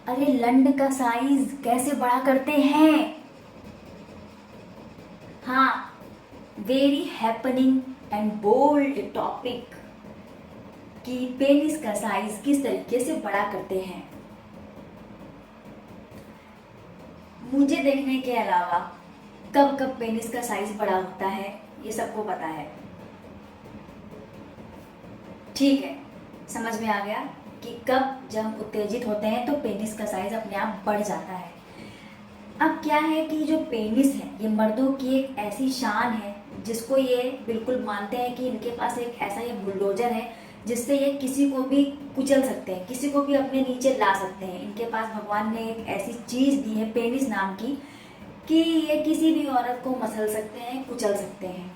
अरे लंड का साइज कैसे बड़ा करते हैं। हाँ, very happening and bold topic कि पेनिस का साइज किस तरीके से बड़ा करते हैं। मुझे देखने के अलावा कब कब पेनिस का साइज बड़ा होता है ये सबको पता है। ठीक है, समझ में आ गया कि कब जब हम उत्तेजित होते हैं तो पेनिस का साइज अपने आप बढ़ जाता है। अब क्या है कि जो पेनिस है ये मर्दों की एक ऐसी शान है जिसको ये बिल्कुल मानते हैं कि इनके पास एक ऐसा ये बुलडोजर है जिससे ये किसी को भी कुचल सकते हैं, किसी को भी अपने नीचे ला सकते हैं। इनके पास भगवान ने एक ऐसी चीज दी है पेनिस नाम की कि ये किसी भी औरत को मसल सकते हैं, कुचल सकते हैं।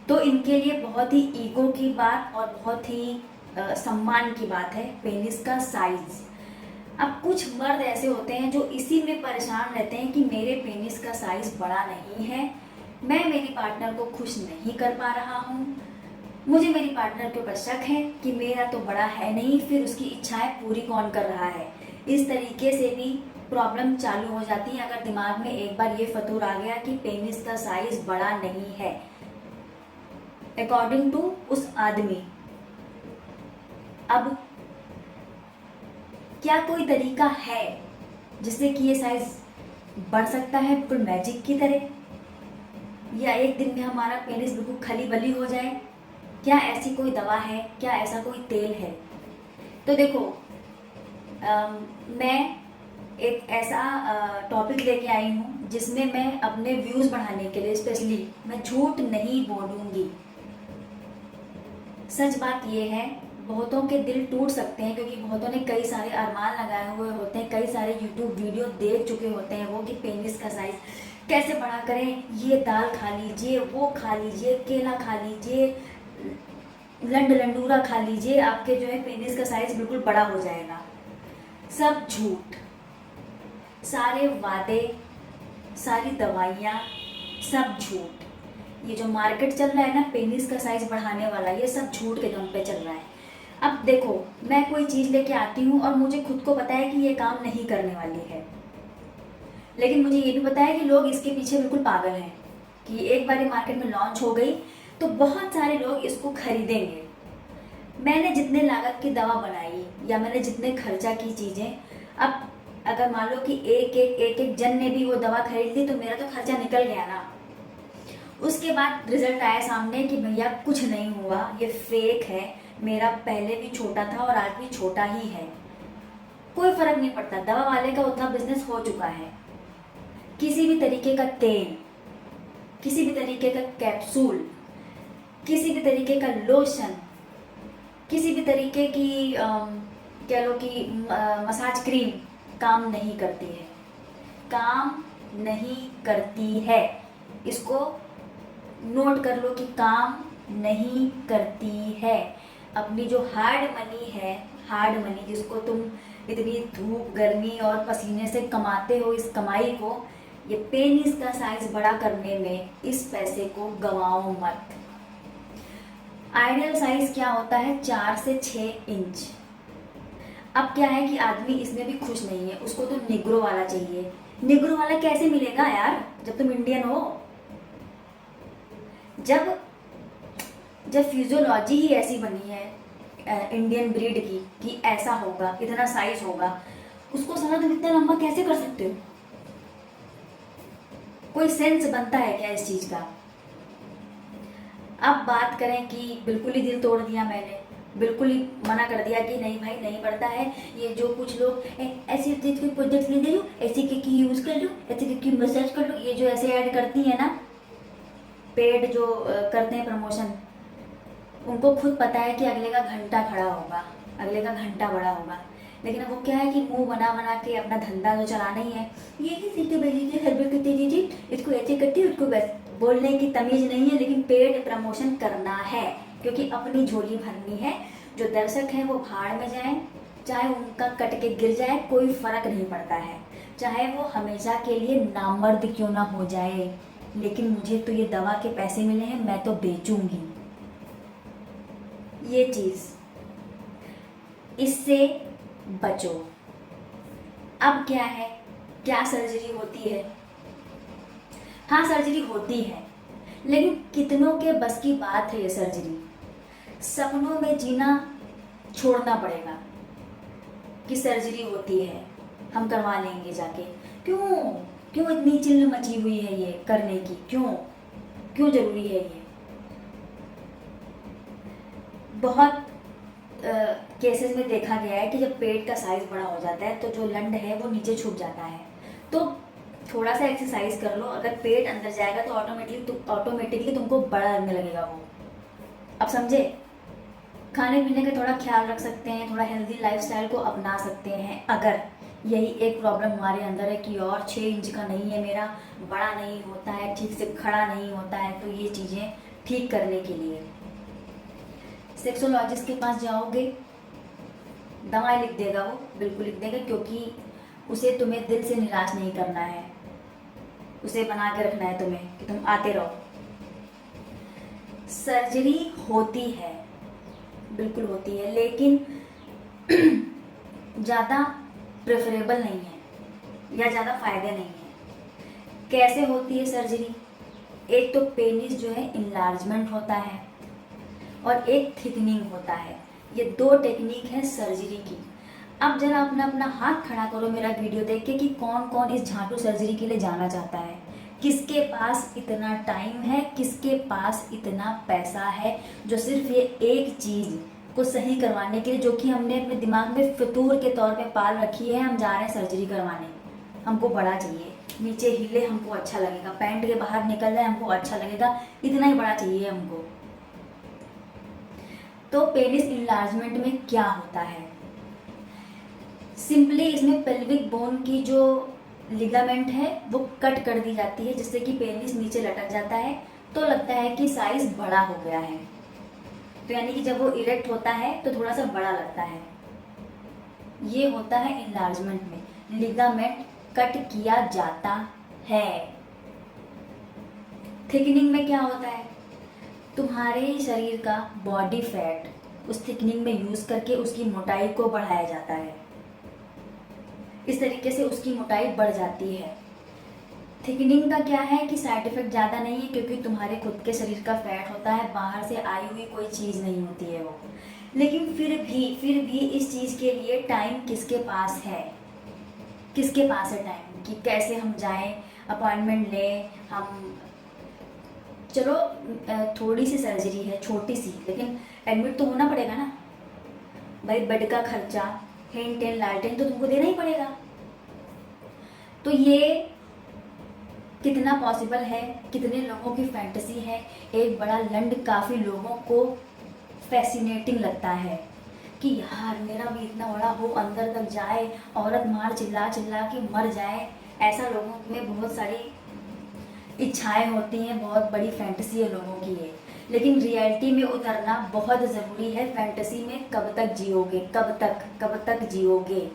तो इनके लिए बहुत ही ईगो की बात और बहुत ही सम्मान की बात है पेनिस का साइज। अब कुछ मर्द ऐसे होते हैं जो इसी में परेशान रहते हैं कि मेरे पेनिस का साइज बड़ा नहीं है, मैं मेरी पार्टनर को खुश नहीं कर पा रहा हूँ, मुझे मेरी पार्टनर के ऊपर शक है कि मेरा तो बड़ा है नहीं, फिर उसकी इच्छाएं पूरी कौन कर रहा है। इस तरीके से भी प्रॉब्लम चालू हो जाती है अगर दिमाग में एक बार ये फतूर आ गया कि पेनिस का साइज बड़ा नहीं है अकॉर्डिंग टू उस आदमी। अब क्या कोई तरीका है जिससे कि ये साइज बढ़ सकता है बिल्कुल मैजिक की तरह, या एक दिन में हमारा पेनिस बिल्कुल खली बली हो जाए? क्या ऐसी कोई दवा है, क्या ऐसा कोई तेल है? तो देखो, मैं एक ऐसा टॉपिक लेके आई हूँ जिसमें मैं अपने व्यूज बढ़ाने के लिए स्पेशली मैं झूठ नहीं बोलूँगी। सच बात यह है, बहुतों के दिल टूट सकते हैं क्योंकि बहुतों ने कई सारे अरमान लगाए हुए होते हैं, कई सारे यूट्यूब वीडियो देख चुके होते हैं वो कि पेनिस का साइज कैसे बड़ा करें, ये दाल खा लीजिए, वो खा लीजिए, केला खा लीजिए, लंड लंडूरा खा लीजिए, आपके जो है पेनिस का साइज बिल्कुल बड़ा हो जाएगा। सब झूठ, सारे वादे, सारी दवाइयाँ, सब झूठ। ये जो मार्केट चल रहा है ना पेनिस का साइज बढ़ाने वाला, ये सब झूठ के दम पे चल रहा है। अब देखो, मैं कोई चीज़ लेके आती हूँ और मुझे खुद को पता है कि ये काम नहीं करने वाली है, लेकिन मुझे ये भी पता है कि लोग इसके पीछे बिल्कुल पागल हैं कि एक बार ये मार्केट में लॉन्च हो गई तो बहुत सारे लोग इसको खरीदेंगे। मैंने जितने लागत की दवा बनाई या मैंने जितने खर्चा की चीज़ें, अब अगर मान लो कि एक एक जन ने भी वो दवा खरीद ली तो मेरा तो खर्चा निकल गया ना। उसके बाद रिजल्ट आया सामने कि भैया कुछ नहीं हुआ, ये फेक है, मेरा पहले भी छोटा था और आज भी छोटा ही है। कोई फर्क नहीं पड़ता, दवा वाले का उतना बिजनेस हो चुका है। किसी भी तरीके का तेल, किसी भी तरीके का कैप्सूल, किसी भी तरीके का लोशन, किसी भी तरीके की कह लो कि मसाज क्रीम काम नहीं करती है, काम नहीं करती है। इसको नोट कर लो कि काम नहीं करती है। अपनी जो हार्ड मनी है, हार्ड मनी जिसको तुम इतनी धूप गर्मी और पसीने से कमाते हो, इस कमाई को ये पेनिस का साइज बड़ा करने में इस पैसे को गंवाओ मत। आइडियल साइज क्या होता है? 4 से 6 इंच। अब क्या है कि आदमी इसमें भी खुश नहीं है, उसको तो निग्रो वाला चाहिए। निग्रो वाला कैसे मिलेगा यार जब तुम इंडियन हो? जब जब फिजियोलॉजी ही ऐसी बनी है इंडियन ब्रीड की कि ऐसा होगा, इतना साइज होगा, उसको साला तुम इतना लंबा कैसे कर सकते हो? कोई सेंस बनता है क्या इस चीज का? अब बात करें कि बिल्कुल ही दिल तोड़ दिया मैंने, बिल्कुल ही मना कर दिया कि नहीं भाई नहीं पड़ता है, ये जो कुछ लोग ऐसी चीज कोई प्रोजेक्ट ले लो, ऐसी की यूज कर लो, ऐसी की मसाज कर लो, ये जो ऐसे ऐड करती है ना, पेड जो करते हैं प्रमोशन, उनको खुद पता है कि अगले का घंटा खड़ा होगा, अगले का घंटा बड़ा होगा, लेकिन अब वो क्या है कि मुंह बना बना के अपना धंधा तो चलाना ही है। ये ही सीधे बेजी हर्बल करती दीजिए, इसको ऐसे करती है, उसको बोलने की तमीज नहीं है, लेकिन पेड प्रमोशन करना है क्योंकि अपनी झोली भरनी है। जो दर्शक हैं वो भाड़ में जाएं, चाहे उनका कट के गिर जाए कोई फर्क नहीं पड़ता है, चाहे वो हमेशा के लिए नामर्द क्यों ना हो जाए, लेकिन मुझे तो ये दवा के पैसे मिले हैं, मैं तो बेचूंगी ये चीज। इससे बचो। अब क्या है, क्या सर्जरी होती है? हाँ सर्जरी होती है, लेकिन कितनों के बस की बात है ये सर्जरी? सपनों में जीना छोड़ना पड़ेगा कि सर्जरी होती है, हम करवा लेंगे जाके। क्यों क्यों इतनी चिल्ल मची हुई है ये करने की? क्यों क्यों जरूरी है ये? बहुत केसेस में देखा गया है कि जब पेट का साइज बड़ा हो जाता है तो जो लंड है वो नीचे छुप जाता है। तो थोड़ा सा एक्सरसाइज कर लो, अगर पेट अंदर जाएगा तो ऑटोमेटिकली तुमको बड़ा लगने लगेगा वो। अब समझे? खाने पीने का थोड़ा ख्याल रख सकते हैं, थोड़ा हेल्दी लाइफस्टाइल को अपना सकते हैं। अगर यही एक प्रॉब्लम हमारे अंदर है कि और 6 इंच का नहीं है मेरा, बड़ा नहीं होता है, ठीक से खड़ा नहीं होता है, तो ये चीज़ें ठीक करने के लिए सेक्सोलॉजिस्ट के पास जाओगे, दवाई लिख देगा वो, बिल्कुल लिख देगा, क्योंकि उसे तुम्हें दिल से निराश नहीं करना है, उसे बना के रखना है तुम्हें कि तुम आते रहो। सर्जरी होती है, बिल्कुल होती है, लेकिन ज़्यादा प्रेफरेबल नहीं है या ज़्यादा फायदे नहीं है। कैसे होती है सर्जरी? एक तो पेनिस जो है इनलार्जमेंट होता है और एक थिकनिंग होता है। ये 2 टेक्निक है सर्जरी की। अब जरा अपना अपना हाथ खड़ा करो मेरा वीडियो देख के कि कौन कौन इस झाटू सर्जरी के लिए जाना चाहता है, किसके पास इतना टाइम है, किसके पास इतना पैसा है जो सिर्फ ये एक चीज़ को सही करवाने के लिए, जो कि हमने अपने दिमाग में फितूर के तौर पे पाल रखी है, हम जा रहे हैं सर्जरी करवाने। हमको बड़ा चाहिए, नीचे हिले हमको अच्छा लगेगा, पैंट के बाहर निकल जाए हमको अच्छा लगेगा, इतना ही बड़ा चाहिए हमको। तो पेनिस इनलार्जमेंट में क्या होता है? सिंपली इसमें पेल्विक बोन की जो लिगामेंट है वो कट कर दी जाती है, जिससे कि पेनिस नीचे लटक जाता है, तो लगता है कि साइज बड़ा हो गया है। तो यानी कि जब वो इरेक्ट होता है तो थोड़ा सा बड़ा लगता है। ये होता है इनलार्जमेंट में, लिगामेंट कट किया जाता है। थिकनिंग में क्या होता है? तुम्हारे शरीर का बॉडी फैट उस थिकनिंग में यूज करके उसकी मोटाई को बढ़ाया जाता है। इस तरीके से उसकी मोटाई बढ़ जाती है। थिकनिंग का क्या है कि साइड इफेक्ट ज़्यादा नहीं है, क्योंकि तुम्हारे खुद के शरीर का फैट होता है, बाहर से आई हुई कोई चीज़ नहीं होती है वो। लेकिन फिर भी इस चीज़ के लिए टाइम किसके पास है? किसके पास है टाइम कि कैसे हम जाएं, अपॉइंटमेंट लें हम? चलो थोड़ी सी सर्जरी है, छोटी सी, लेकिन एडमिट तो होना पड़ेगा ना भाई। बेड का खर्चा, हेन टेन लालटेन तो तुमको देना ही पड़ेगा। तो ये कितना पॉसिबल है, कितने लोगों की फैंटेसी है? एक बड़ा लंड काफ़ी लोगों को फैसिनेटिंग लगता है कि यार मेरा भी इतना बड़ा हो, अंदर तक जाए, औरत मार चिल्ला चिल्ला के मर जाए। ऐसा लोगों में बहुत सारी इच्छाएं होती हैं, बहुत बड़ी फैंटेसी है लोगों की ये। लेकिन रियलिटी में उतरना बहुत ज़रूरी है। फैंटेसी में कब तक जियोगे, कब तक जियोगे?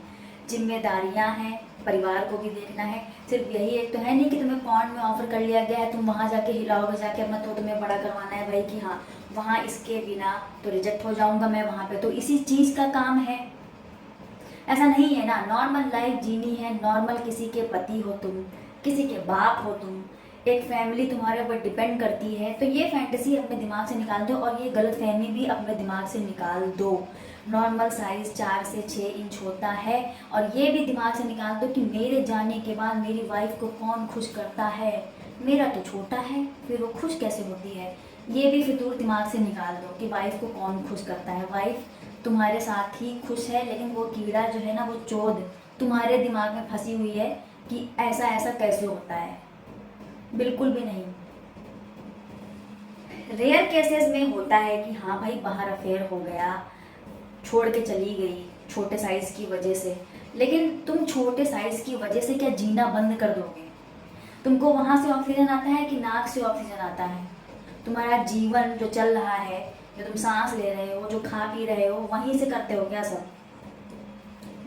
जिम्मेदारियां हैं, परिवार को भी देखना है। सिर्फ यही एक तो है नहीं कि तुम्हें पॉन्ड में ऑफर कर लिया गया है, तुम वहाँ जाके हिलाओगे जाके अपना, तो तुम्हें बड़ा करवाना है भाई कि हाँ वहाँ इसके बिना तो रिजेक्ट हो जाऊंगा मैं वहाँ पे, तो इसी चीज़ का काम है। ऐसा नहीं है ना, नॉर्मल लाइफ जीनी है, नॉर्मल किसी के पति हो तुम, किसी के बाप हो तुम, एक फैमिली तुम्हारे ऊपर डिपेंड करती है। तो ये फैंटेसी अपने दिमाग से निकाल दो और ये गलतफहमी भी अपने दिमाग से निकाल दो। नॉर्मल साइज 4 से 6 इंच होता है, और ये भी दिमाग से निकाल दो कि मेरे जाने के बाद मेरी वाइफ को कौन खुश करता है। मेरा तो छोटा है, फिर वो खुश कैसे होती है? ये भी फितूर दिमाग से निकाल दो कि वाइफ को कौन खुश करता है। वाइफ तुम्हारे साथ ही खुश है, लेकिन वो कीड़ा जो है ना, वो चोद तुम्हारे दिमाग में फंसी हुई है कि ऐसा ऐसा कैसे होता है। बिल्कुल भी नहीं। रेयर केसेस में होता है कि हाँ भाई बाहर अफेयर हो गया, छोड़ के चली गई छोटे साइज की वजह से, लेकिन तुम छोटे साइज की वजह से क्या जीना बंद कर दोगे? तुमको वहां से ऑक्सीजन आता है कि नाक से ऑक्सीजन आता है? तुम्हारा जीवन जो चल रहा है, जो तुम सांस ले रहे हो, जो खा पी रहे हो, वहीं से करते हो क्या? सब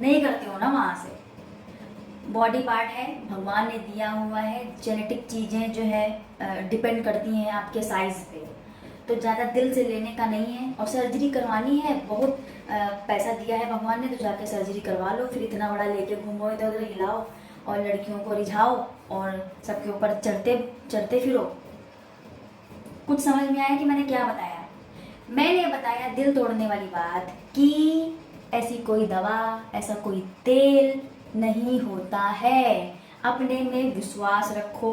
नहीं करते हो ना वहां से। बॉडी पार्ट है, भगवान ने दिया हुआ है, जेनेटिक चीज़ें जो है डिपेंड करती हैं आपके साइज पे। तो ज़्यादा दिल से लेने का नहीं है। और सर्जरी करवानी है, बहुत पैसा दिया है भगवान ने, तो जाके सर्जरी करवा लो। फिर इतना बड़ा लेके घूमो, इधर उधर हिलाओ और लड़कियों को रिझाओ और सबके ऊपर चढ़ते चढ़ते फिरो। कुछ समझ में आया कि मैंने क्या बताया? मैंने बताया दिल तोड़ने वाली बात कि ऐसी कोई दवा, ऐसा कोई तेल नहीं होता है। अपने में विश्वास रखो,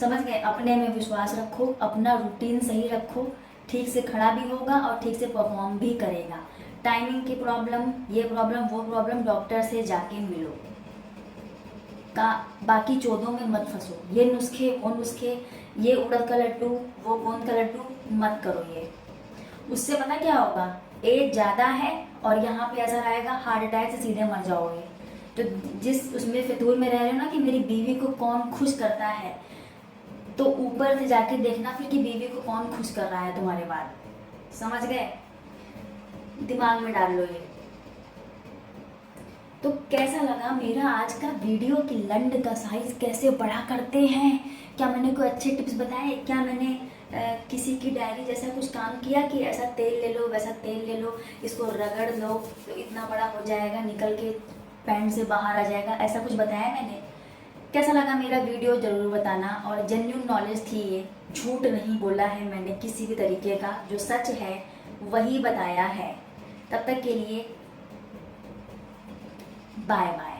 समझ गए? अपने में विश्वास रखो, अपना रूटीन सही रखो, ठीक से खड़ा भी होगा और ठीक से परफॉर्म भी करेगा। टाइमिंग की प्रॉब्लम, ये प्रॉब्लम, वो प्रॉब्लम, डॉक्टर से जाके मिलो। का बाकी चौदों में मत फंसो। ये नुस्खे, वो नुस्खे, ये उड़द का लड्डू, वो गोंद का लड्डू मत करो। ये उससे पता क्या होगा, एज ज़्यादा है और यहाँ पे ऐसा आएगा हार्ट अटैक से सीधे मर जाओगे। तो जिस उसमें फितूर में रह रहे हो ना कि मेरी बीवी को कौन खुश करता है, तो ऊपर से जाके देखना फिर कि बीवी को कौन खुश कर रहा है तुम्हारे बाद। समझ गए? दिमाग में डाल लो ये। तो कैसा लगा मेरा आज का वीडियो कि लंड का साइज कैसे बड़ा करते हैं? क्या मैंने कोई अच्छे टिप्स बताए? क्या मैंने किसी की डायरी जैसा कुछ काम किया कि ऐसा तेल ले लो, वैसा तेल ले लो, इसको रगड़ लो तो इतना बड़ा हो जाएगा, निकल के पैंट से बाहर आ जाएगा? ऐसा कुछ बताया मैंने? कैसा लगा मेरा वीडियो ज़रूर बताना। और जेन्युइन नॉलेज थी ये, झूठ नहीं बोला है मैंने किसी भी तरीके का, जो सच है वही बताया है। तब तक के लिए बाय बाय।